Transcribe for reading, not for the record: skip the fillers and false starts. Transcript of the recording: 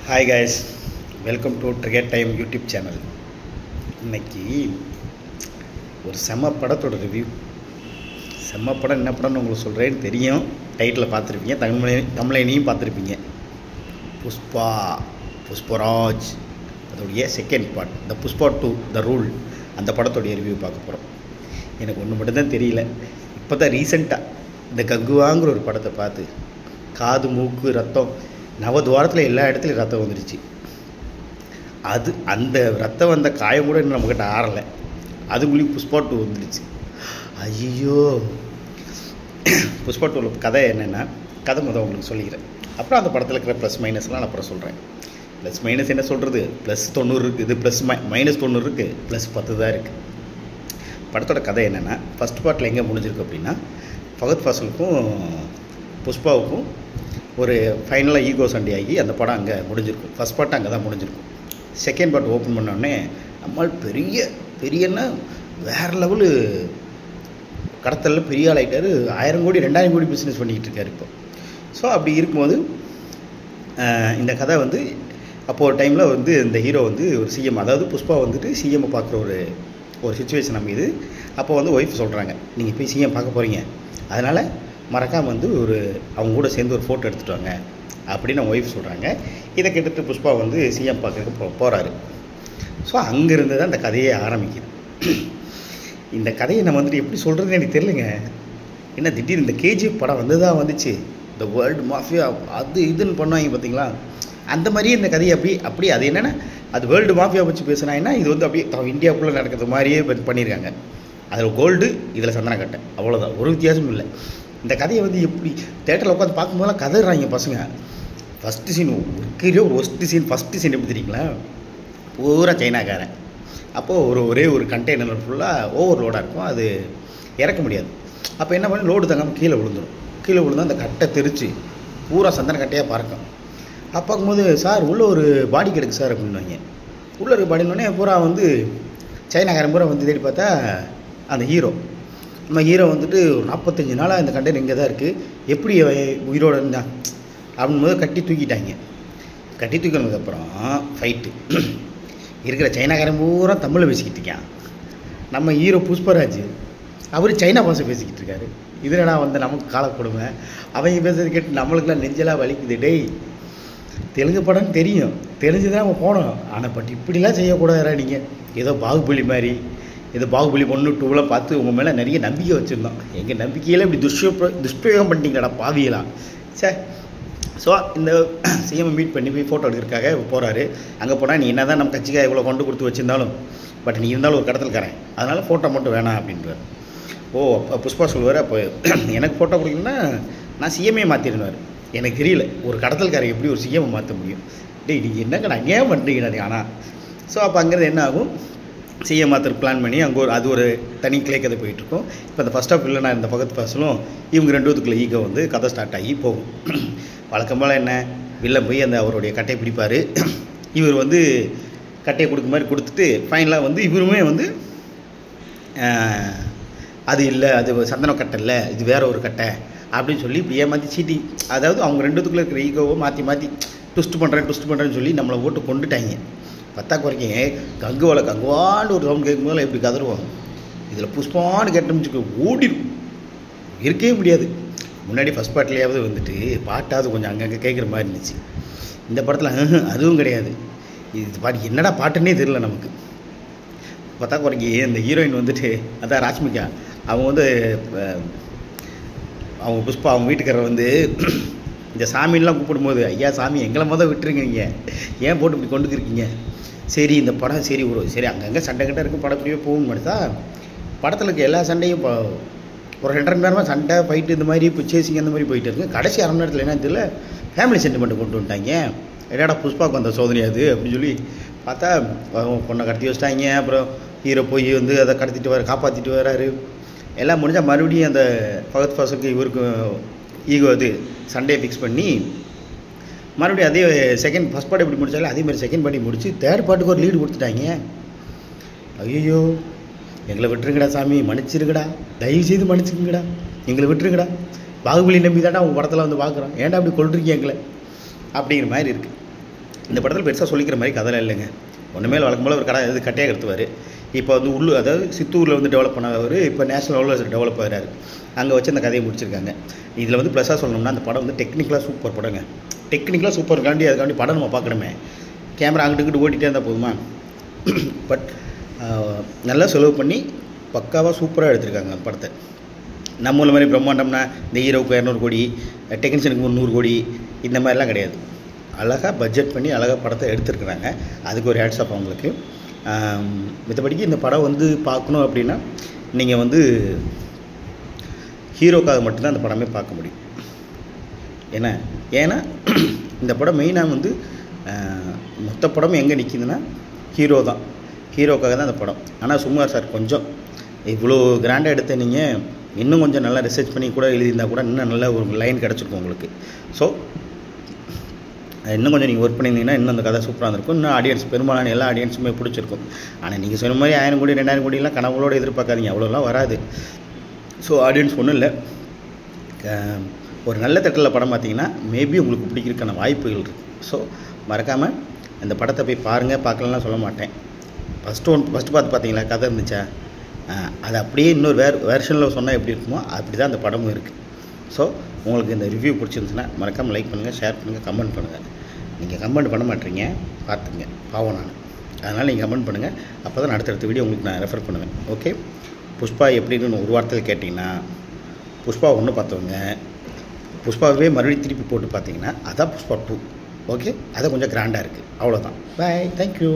Hi guys, welcome to trigger time YouTube channel. இன்றைக்கி ஒரு செம்ம படத்தோட ரிவ்யூ. செம்ம படம் என்ன படம்னு உங்களுக்கு சொல்கிறேன்னு தெரியும். டைட்டில் பார்த்துருப்பீங்க, தமிழையும் பார்த்துருப்பீங்க. புஷ்பராஜ் அதோடைய second part, the Pushpa 2 the rule. அந்த படத்தோடைய ரிவ்யூ பார்க்க போகிறோம். எனக்கு ஒன்று மட்டும்தான் தெரியல. இப்போ தான் ரீசெண்டாக இந்த கங்குவாங்கிற ஒரு படத்தை பார்த்து காது மூக்கு ரத்தம் நவதுவாரத்தில் எல்லா இடத்துலையும் ரத்தம் வந்துடுச்சு. அந்த ரத்தம் வந்த காயம் கூட இன்னும் நம்மக்கிட்ட ஆறலை. அதுக்குள்ளேயும் புஷ்பா 2 வந்துடுச்சு. ஐயோ, புஷ்பா 2 கதை என்னென்னா, கதை உங்களுக்கு சொல்லிக்கிறேன். அப்புறம் அந்த படத்தில் இருக்கிற ப்ளஸ் மைனஸ்லாம் நான் அப்புறம் சொல்கிறேன். ப்ளஸ் மைனஸ் என்ன சொல்கிறது, ப்ளஸ் 90 இருக்குது, இது ப்ளஸ் மைனஸ் 90 இருக்குது, ப்ளஸ் 10 தான் இருக்குது. படத்தோட கதை என்னென்னா, ஃபஸ்ட் பார்ட்டில் எங்கே முடிஞ்சிருக்கு அப்படின்னா, ஃபகத் ஃபாசிலுக்கும் புஷ்பாவுக்கும் ஒரு ஃபைனலாக ஈகோ சண்டையாகி அந்த படம் அங்கே முடிஞ்சிருக்கும். ஃபஸ்ட் பார்ட் அங்கே தான் முடிஞ்சிருக்கும். செகண்ட் பார்ட் ஓப்பன் பண்ணோடனே நம்மால் பெரியன்னா வேறு லெவலு கடத்தலில் பெரிய ஆள் ஆகிட்டார். 1000 கோடி 2000 கோடி பிஸ்னஸ் பண்ணிக்கிட்டு இருக்கார் இப்போ. ஸோ அப்படி இருக்கும்போது இந்த கதை அப்போது ஒரு டைமில் இந்த ஹீரோ ஒரு சிஎம், அதாவது புஷ்பா சிஎம்மை பார்க்குற ஒரு சுச்சுவேஷன் அமையுது. அப்போ ஒய்ஃப் சொல்கிறாங்க, நீங்கள் போய் சிஎம் பார்க்க போகிறீங்க, அதனால் மறக்காமல் அவங்க கூட சேர்ந்து ஒரு ஃபோட்டோ எடுத்துகிட்டு வாங்க அப்படின்னு அவங்க ஒய்ஃப் சொல்கிறாங்க. இதை கேட்டுட்டு புஷ்பா சிஎம் பார்க்குறதுக்கு போகிறாரு. ஸோ அங்கேருந்து தான் இந்த கதையே ஆரம்பிக்குது. இந்த கதையை நம்ம எப்படி சொல்கிறதுன்னு எனக்கு தெரியலைங்க. என்ன திடீர்னு இந்த கேஜிஎஃப் படம் வந்துச்சு, இந்த வேர்ல்டு மாஃபியா அது இதுன்னு பண்ணுவாங்க பார்த்தீங்களா, அந்த மாதிரியே இந்த கதையை அப்படி அது என்னென்னா, அது வேர்ல்டு மாஃபியா வச்சு பேசுனாங்கன்னா இது அப்படியே இந்தியாவுக்குள்ளே நடக்கிறது மாதிரியே பண்ணியிருக்காங்க. அதில் கோல்டு, இதில் சந்தனக்கட்டை, அவ்வளோதான், ஒரு வித்தியாசமும் இல்லை. இந்த கதையை எப்படி தேட்டரில் உட்காந்து பார்க்கும்போதெல்லாம் கதறாங்க பசங்க. ஃபஸ்ட்டு சீன் இருக்கிற ஒரு ஃபஸ்ட்டு சீன் எப்படி தெரியுங்களா, பூரா சைனாக்காரன். அப்போது ஒரே ஒரு கண்டெய்னர் ஃபுல்லாக ஓவர்லோடாக இருக்கும், அது இறக்க முடியாது. அப்போ என்ன பண்ணி லோடு தங்காமல் கீழே விழுந்தால் அந்த கட்டை தெரிச்சு பூரா சந்தன கட்டையாக பறக்கும். பார்க்கும்போது, சார் உள்ளே ஒரு பாடி கிடக்கு சார் அப்படின்வாங்க. உள்ளே இருக்க பாடினோடனே பூரா சைனாக்காரன் பூரா தேடி பார்த்தா அந்த நம்ம ஹீரோ ஒரு 45 நாளாக இந்த கண்டெய்னர் இங்கே தான் இருக்குது, எப்படி உயிரோடு இருந்தான் அப்படின்போது கட்டி தூக்கினதுக்கப்புறம் ஃபைட்டு இருக்கிற சைனாக்காரன் பூரா தமிழில் பேசிக்கிட்டு இருக்கான். நம்ம ஹீரோ புஷ்பராஜ் அவர் சைனா பாஷை பேசிக்கிட்டு இருக்காரு. இதில் நான் நமக்கு காலப்படுமை, அவங்க பேசுறது கேட்டு நம்மளுக்குலாம் நெஞ்செல்லாம் வலிக்குது. டேய், தெலுங்கு படம்னு தெரியும், தெரிஞ்சு தான் நம்ம போனோம், ஆனால் பட் இப்படிலாம் செய்யக்கூடாதுரா நீங்கள். ஏதோ பாகுபலி மாதிரி, இது பாகுபலி 1, 2 பார்த்து உங்கள் மேலே நிறைய நம்பிக்கை வச்சுருந்தோம், எங்கள் நம்பிக்கையில் இப்படி துஷ்பிரயோகம் பண்ணிட்டீங்களாடா பாவியலாம் சார். ஸோ இந்த சிஎம் மீட் பண்ணி போய் ஃபோட்டோ எடுக்கிறதுக்காக போகிறாரு. அங்கே போனால் நீ என்ன தான் நம்ம கட்சிக்காக இவ்வளோ கொண்டு கொடுத்து வச்சுருந்தாலும், பட் நீ இருந்தாலும் ஒரு கடத்தல்காரன், அதனால் ஃபோட்டோ மட்டும் வேணாம் அப்படின்றார். புஷ்பா சொல்லுவார், அப்போ எனக்கு ஃபோட்டோ கொடுக்கணுன்னா நான் சிஎம்ஏ மாற்றிடுவார். எனக்கு தெரியல ஒரு கடத்தல்காரன் எப்படி ஒரு சிஎம்ஐ மாற்ற முடியும். டேய், நீங்கள் என்னங்க நான் ஏன் பண்ணுறீங்கடா ஆனால். ஸோ அப்போ அங்கேருந்து என்ன ஆகும், சிஎம் மாத்திர பிளான் பண்ணி அங்கே அது ஒரு தனி கிளை கதை போயிட்டுருக்கும். இப்போ அந்த ஃபஸ்ட் ஆஃப் இல்லைனா இந்த பக்கத்து பாசலும் இவங்க 2 ஈகோ கதை ஸ்டார்ட் ஆகி போகும். வழக்கம்போல் என்ன, வில்லன் போய் அவருடைய கட்டையை பிடிப்பார். இவர் கட்டையை கொடுக்க மாதிரி கொடுத்துட்டு ஃபைனலாக இவருமே அது இல்லை, அது சந்தன கட்டை இல்லை, இது வேற ஒரு கட்டை அப்படின்னு சொல்லி இப்படி ஏமாற்றி சீட்டி, அதாவது அவங்க 2 இருக்கிற ஈகோவை மாற்றி ட்விஸ்ட் பண்ணுறேன்னு சொல்லி நம்மளை ஓட்டு கொண்டுட்டாங்க. குறைக்க கங்குவான்னு ஒரு சவுண்ட் கேட்கும்போது எப்படி கதறுவாங்க. இதில் புஷ்பான்னு கேட்டோம்னு ஓடிடும், இருக்கவே முடியாது. முன்னாடி ஃபஸ்ட் பார்ட்லேயாவது பாட்டாவது கொஞ்சம் அங்கங்கே கேட்குற மாதிரி இருந்துச்சு. இந்த படத்தில் அதுவும் கிடையாது. இது பாட்டு என்னடா பாட்டுன்னே தெரியல நமக்கு. குறைக்க இந்த ஹீரோயின் அதான் ராஷ்மிகா, அவங்க அவங்க புஷ்பா அவங்க வீட்டுக்காரர் இந்த சாமின்லாம் கூப்பிடும்போது, ஐயா சாமி எங்களை விட்டுருங்க, நீங்கள் ஏன் போட்டு இப்படி கொண்டு இருக்கீங்க. சரி இந்த படம் சரி அங்கங்கே சண்டை கிட்ட இருக்கும், படம் இப்படியே போகணும்னு பார்த்தா படத்தில் இருக்க எல்லா சண்டையும் ஒரு 2.5 மணி நேரமாக சண்டை ஃபைட்டு இந்த மாதிரி இப்போ சேசிங் அந்த மாதிரி போயிட்டு இருக்கு. கடைசி 1/2 மணி நேரத்தில் என்ன தெரியல, ஃபேமிலி சென்டிமெண்ட்டை கொண்டு வந்துட்டாங்க. என்னடா புஷ்பாவுக்கு வந்த சோதனையாது அப்படின்னு சொல்லி பார்த்தா பொண்ணை கடத்தி வச்சிட்டாங்க. அப்புறம் ஹீரோ போய் அதை காப்பாற்றிட்டு வராரு. எல்லாம் முடிஞ்சால் மறுபடியும் அந்த ஃபகத் ஃபாசிலுக்கு இவருக்கு ஈகோ சண்டையை ஃபிக்ஸ் பண்ணி மறுபடியும் அதே ஃபஸ்ட் பார்ட் எப்படி முடிச்சாலும் அதே மாதிரி செகண்ட் பார்ட்டி முடிச்சு தேர்ட் பார்ட்டுக்கு ஒரு லீடு கொடுத்துட்டாங்க. ஐயோ, எங்களை விட்டுருங்கடா சாமி, மன்னிச்சிருக்கடா, தயவுசெய்து மன்னிச்சுக்குங்கடா, எங்களை விட்டுருங்கடா, பாகுபலி நம்பி தாண்டா உங்கள் படத்தில் பார்க்குறோம், ஏன்டா அப்படி கொள்றீங்க எங்களை அப்படிங்கிற மாதிரி இருக்குது. இந்த படத்தில் பெருசாக சொல்லிக்கிற மாதிரி கதைலாம் இல்லைங்க. ஒன்றுமே வழக்கம் போல் ஒரு கடை இது கட்டையாக எடுத்துவார். இப்போ வந்து அதாவது சித்தூரில் வந்து டெவலப் பண்ணவர் இப்போ நேஷனல் லெவலில் டெவலப் ஆகிறாரு. அங்கே வச்சு அந்த கதையை முடிச்சிருக்காங்க. இதில் வந்து ப்ளஸ்ஸாக சொல்லணும்னா அந்த படம் வந்து டெக்னிக்கலாக சூப்பர் படங்க. டெக்னிக்கலாக சூப்பருக்காண்டி அதுக்காண்டி படம் நம்ம பார்க்கணுமே. கேமரா அங்கிட்டு ஓட்டிகிட்டே இருந்தால் போதுமா? பட் நல்லா செலவு பண்ணி பக்காவாக சூப்பராக எடுத்திருக்காங்க அந்த படத்தை. நம்மள மாதிரி பிரம்மாண்டம்னா இந்த ஹீரோவுக்கு 200 கோடி, டெக்னீஷியனுக்கு 300 கோடி இந்த மாதிரிலாம் கிடையாது. அழகாக பட்ஜெட் பண்ணி அழகாக படத்தை எடுத்துருக்குறாங்க. அதுக்கு ஒரு ஹேட்ஸ் ஆஃப் அவங்களுக்கு. மற்றபடிக்கு இந்த படம் வந்து பார்க்கணும் அப்படின்னா நீங்கள் வந்து ஹீரோக்காக மட்டும்தான் அந்த படமே பார்க்க முடியும். ஏன்னா இந்த படம் மெயினாக வந்து மொத்த படம் எங்கே நிற்கிதுன்னா ஹீரோ தான். ஹீரோக்காக தான் அந்த படம். ஆனால் சுகுமார் சார் கொஞ்சம் இவ்வளோ கிராண்டாக எடுத்த நீங்கள் இன்னும் கொஞ்சம் நல்லா ரிசர்ச் பண்ணி கூட எழுதியிருந்தால் கூட இன்னும் நல்ல ஒரு லைன் கிடச்சிருக்கும் உங்களுக்கு. ஸோ இன்னும் கொஞ்சம் நீங்கள் ஒர்க் பண்ணியிருந்தீங்கன்னா இன்னும் அந்த கதை சூப்பராக இருந்திருக்கும். இன்னும் ஆடியன்ஸ் பெரும்பாலான எல்லா ஆடியன்ஸுமே பிடிச்சிருக்கும். ஆனால் நீங்கள் சொன்ன மாதிரி 1000 கோடி 2000 கோடிலாம் கனவுகளோடு எதிர்பார்க்காதீங்க. அவ்வளோலாம் வராது. ஸோ ஆடியன்ஸ் ஒன்றும் இல்லை. ஒரு நல்ல தேட்டரில் படம் பார்த்தீங்கன்னா மேபி உங்களுக்கு பிடிக்கிறதுக்கான வாய்ப்புகள் இருக்குது. ஸோ மறக்காமல் அந்த படத்தை போய் பாருங்கள். பார்க்கலலாம் சொல்ல மாட்டேன். ஃபஸ்ட்டு பார்த்து பார்த்தீங்களா கதை இருந்துச்சா? அது அப்படியே இன்னொரு வேர்ஷனில் சொன்னால் எப்படி இருக்குமோ அப்படி தான் அந்த படமும் இருக்குது. ஸோ உங்களுக்கு இந்த ரிவ்யூ பிடிச்சிருந்துச்சுன்னா மறக்காமல் லைக் பண்ணுங்கள், ஷேர் பண்ணுங்கள், கமெண்ட் பண்ணுங்கள். நீங்கள் கமெண்ட் பண்ண மாட்டீங்க, பார்த்துங்க, பாவம் நான். அதனால் நீங்கள் கமெண்ட் பண்ணுங்கள். அப்போ தான் அடுத்தடுத்த வீடியோ உங்களுக்கு நான் ரெஃபர் பண்ணுவேன். ஓகே, புஷ்பா எப்படின்னு ஒரு வார்த்தையில் கேட்டிங்கன்னா, புஷ்பா 1 பார்த்தவங்க புஷ்பாவே மறுபடியும் திருப்பி போட்டு பார்த்தீங்கன்னா அதான் புஷ்பா 2. ஓகே, அதை கொஞ்சம் கிராண்டாக இருக்குது. அவ்வளோதான். பாய், தேங்க்யூ.